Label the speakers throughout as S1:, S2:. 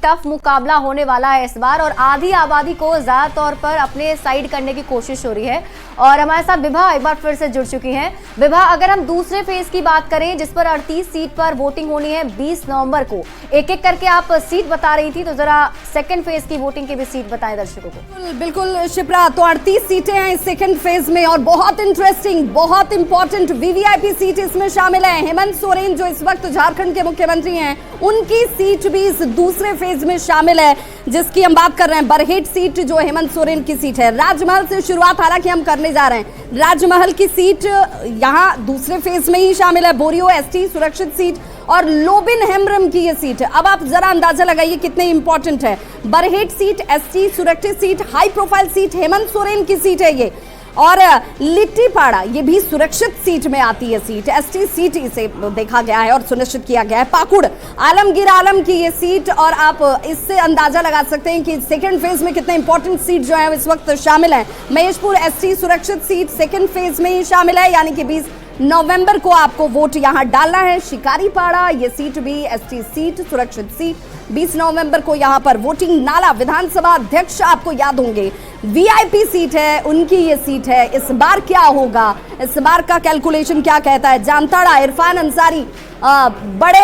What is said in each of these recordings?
S1: Tough मुकाबला होने वाला है इस बार और आधी आबादी को ज्यादा तौर पर अपने साइड करने की कोशिश हो रही है। और हमारे साथ विभा एक बार फिर से जुड़ चुकी हैं। विभा, अगर हम दूसरे फेज की बात करें जिस पर 38 सीट पर वोटिंग होनी है 20 नवंबर को, एक एक करके आप सीट बता रही थी, तो जरा सेकंड फेज की वोटिंग की भी सीट बताएं दर्शकों को।
S2: बिल्कुल शिप्रा, तो 38 सीटें हैं इस सेकंड फेज में और बहुत इंटरेस्टिंग, बहुत इंपॉर्टेंट वीवीआईपी सीट इसमें शामिल है। हेमंत सोरेन जो इस वक्त झारखंड के मुख्यमंत्री हैं, उनकी सीट भी इस दूसरे फेज में शामिल है, जिसकी हम बात कर रहे हैं। बरहेट सीट जो हेमंत सोरेन की सीट है। राजमहल से शुरुआत हालांकि हम करने जा रहे हैं। राजमहल की सीट यहाँ दूसरे फेज में ही शामिल है। बोरियो एसटी सुरक्षित सीट और लोबिन हेम्ब्रम की ये सीट है। अब आप जरा अंदाजा लगाइए कितने इंपॉर्टेंट है। बरहेट सीट एसटी सुरक्षित seat, high profile seat Hemant Soren की सीट है ये। और लिट्टीपाड़ा ये भी सुरक्षित सीट में आती है सीट, एसटी सीट इसे देखा गया है और सुनिश्चित किया गया है। पाकुड़ आलमगीर आलम की ये सीट, और आप इससे अंदाजा लगा सकते हैं कि सेकंड फेज में कितने इंपॉर्टेंट सीट जो है इस वक्त शामिल है। महेशपुर एसटी सुरक्षित सीट सेकंड फेज में ही शामिल है, यानी कि 20 नवंबर को आपको वोट यहां डालना है। शिकारीपाड़ा ये सीट भी एसटी सीट सुरक्षित सीट, 20 नवंबर को यहां पर वोटिंग। नाला विधानसभा अध्यक्ष आपको याद होंगे वीआईपी सीट है, उनकी ये सीट है। इस बार क्या होगा, इस बार का कैलकुलेशन क्या कहता है? जामताड़ा इरफान अंसारी बड़े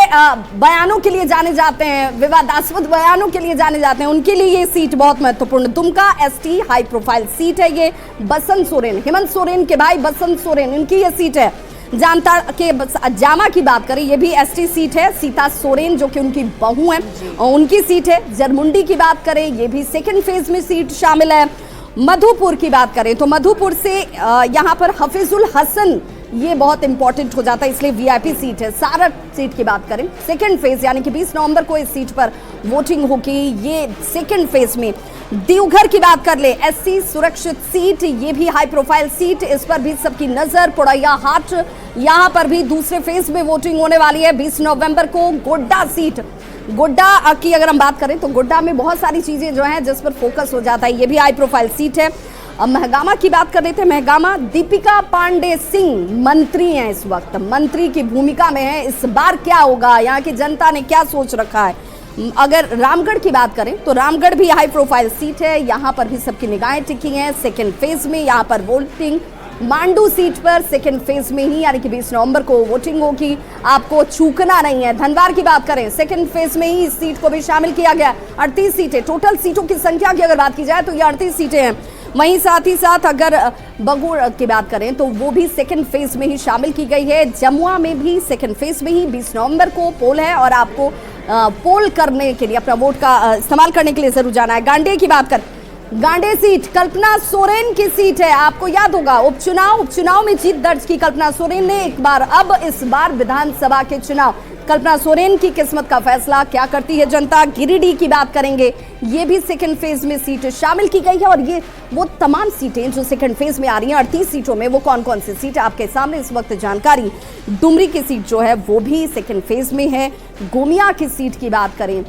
S2: बयानों के लिए जाने जाते हैं, विवादास्पद बयानों के लिए जाने जाते हैं, उनके लिए ये सीट बहुत महत्वपूर्ण। Dumka ST high profile seat है ये। बसंत सोरेन, हेमंत सोरेन के भाई बसंत सोरेन, इनकी ये सीट है। जानता के जामा की बात करें, ये भी एसटी सीट है। सीता सोरेन जो कि उनकी बहू है, उनकी सीट है। जरमुंडी की बात करें, ये भी सेकंड फेज में सीट शामिल है। मधुपुर की बात करें तो मधुपुर से यहाँ पर हफीजुल हसन ये बहुत इंपॉर्टेंट हो जाता है, इसलिए वीआईपी सीट है। सारठ सीट की बात करें सेकंड फेज, यानी कि 20 नवंबर को इस सीट पर वोटिंग होगी, ये सेकंड फेज में। देवघर की बात कर ले, एससी सुरक्षित सीट, ये भी हाई प्रोफाइल सीट, इस पर भी सबकी नजर। पुड़ैया हाट यहाँ पर भी दूसरे फेज में वोटिंग होने वाली है 20 नवंबर को। गोड्डा सीट, गोड्डा की अगर हम बात करें तो गोड्डा में बहुत सारी चीजें जो हैं जिस पर फोकस हो जाता है, ये भी हाई प्रोफाइल सीट है। अब महगामा की बात कर रहे थे, महगामा दीपिका पांडे सिंह मंत्री हैं इस वक्त, मंत्री की भूमिका में है। इस बार क्या होगा, यहाँ की जनता ने क्या सोच रखा है? अगर रामगढ़ की बात करें तो रामगढ़ भी हाई प्रोफाइल सीट है, यहाँ पर भी सबकी निगाहें टिकी हैं सेकेंड फेज में। यहाँ पर वोटिंग मांडू सीट पर सेकेंड फेज में ही, यानी कि 20 नवंबर को वोटिंग होगी, आपको चूकना नहीं है। धनबाद की बात करें सेकेंड फेज में ही इस सीट को भी शामिल किया गया। 38 सीटें, टोटल सीटों की संख्या की अगर बात की जाए तो ये 38 सीटें हैं। वहीं साथ ही साथ अगर बगुड़ की बात करें तो वो भी सेकंड फेज में ही शामिल की गई है। जमुआ में भी सेकंड फेज में ही 20 नवंबर को पोल है और आपको पोल करने के लिए, अपना वोट का इस्तेमाल करने के लिए जरूर जाना है। गांडे की बात कर, गांडे सीट कल्पना सोरेन की सीट है। आपको याद होगा उपचुनाव में जीत दर्ज की कल्पना सोरेन ने एक बार, अब इस बार विधानसभा के चुनाव। कल्पना सोरेन की किस्मत का फैसला, क्या करती है जनता। गिरिडीह की बात करेंगे, ये भी सेकंड फेज में सीट शामिल की गई है। और ये वो तमाम सीटें जो सेकंड फेज में आ रही हैं 38 सीटों में, वो कौन कौन सी सीट है आपके सामने इस वक्त जानकारी। डुमरी की सीट जो है वो भी सेकंड फेज में है। गोमिया की सीट की बात करें,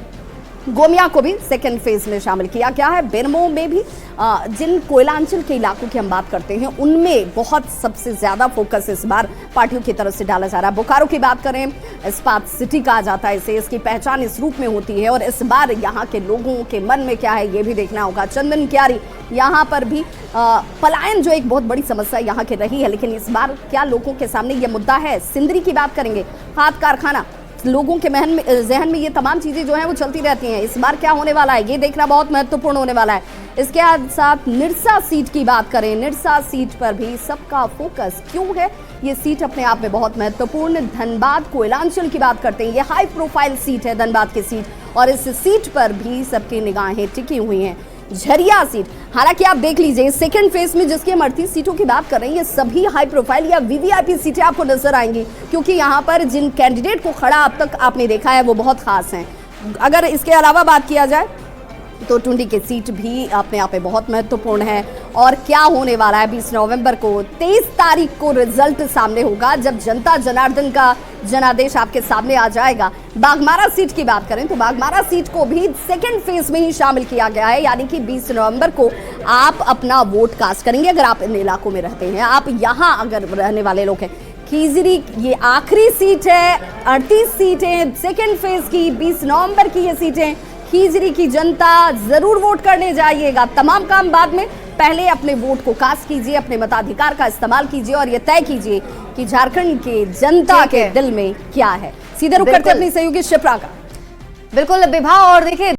S2: गोमिया को भी सेकेंड फेज में शामिल किया गया है। बेरमो में भी जिन कोयलांचल के इलाकों की हम बात करते हैं उनमें बहुत सबसे ज्यादा फोकस इस बार पार्टियों की तरफ से डाला जा रहा है। बोकारो की बात करें, इस्पात सिटी कहा जाता है इसे, इसकी पहचान इस रूप में होती है और इस बार यहाँ के लोगों के मन में क्या है ये भी देखना होगा। चंदन क्यारी, यहाँ पर भी पलायन जो एक बहुत बड़ी समस्या यहाँ की रही है, लेकिन इस बार क्या लोगों के सामने ये मुद्दा है। सिंदरी की बात करेंगे, खाद कारखाना, लोगों के जहन में ये तमाम चीजें जो हैं वो चलती रहती हैं। इस बार क्या होने वाला है ये देखना बहुत महत्वपूर्ण होने वाला है। इसके साथ निरसा सीट की बात करें, निरसा सीट पर भी सबका फोकस क्यों है, ये सीट अपने आप में बहुत महत्वपूर्ण। धनबाद कोयलांचल की बात करते हैं, ये हाई प्रोफाइल सीट है धनबाद की सीट, और इस सीट पर भी सबकी निगाहें टिकी हुई हैं। झरिया सीट, हालांकि आप देख लीजिए सेकंड फेज में जिसकी हम 38 सीटों की बात कर रहे हैं, ये सभी हाई प्रोफाइल या वीवीआईपी सीटें आपको नजर आएंगी, क्योंकि यहाँ पर जिन कैंडिडेट को खड़ा अब तक आपने देखा है वो बहुत खास हैं। अगर इसके अलावा बात किया जाए तो टुंडी की सीट भी अपने आप में बहुत महत्वपूर्ण है। और क्या होने वाला है 20 नवंबर को, 23 तारीख को रिजल्ट सामने होगा जब जनता जनार्दन का जनादेश आपके सामने आ जाएगा। बाघमारा सीट की बात करें तो बाघमारा सीट को भी सेकंड फेज में ही शामिल किया गया है, यानी कि 20 नवंबर को आप अपना वोट कास्ट करेंगे अगर आप इन इलाकों में रहते हैं। आप यहाँ अगर रहने वाले लोग हैं, खीजरी ये आखिरी सीट है, 38 सीटें सेकंड फेज की, 20 नवंबर की ये सीटें। खीजरी की जनता जरूर वोट करने जाइएगा। तमाम काम बाद में, पहले अपने वोट को कास्ट कीजिए, अपने मताधिकार का इस्तेमाल कीजिए और ये तय कीजिए कि झारखंड के जनता के दिल में क्या है। सीधे रुक करते अपनी सहयोगी शिप्रा का।
S1: बिल्कुल विभा, और देखिए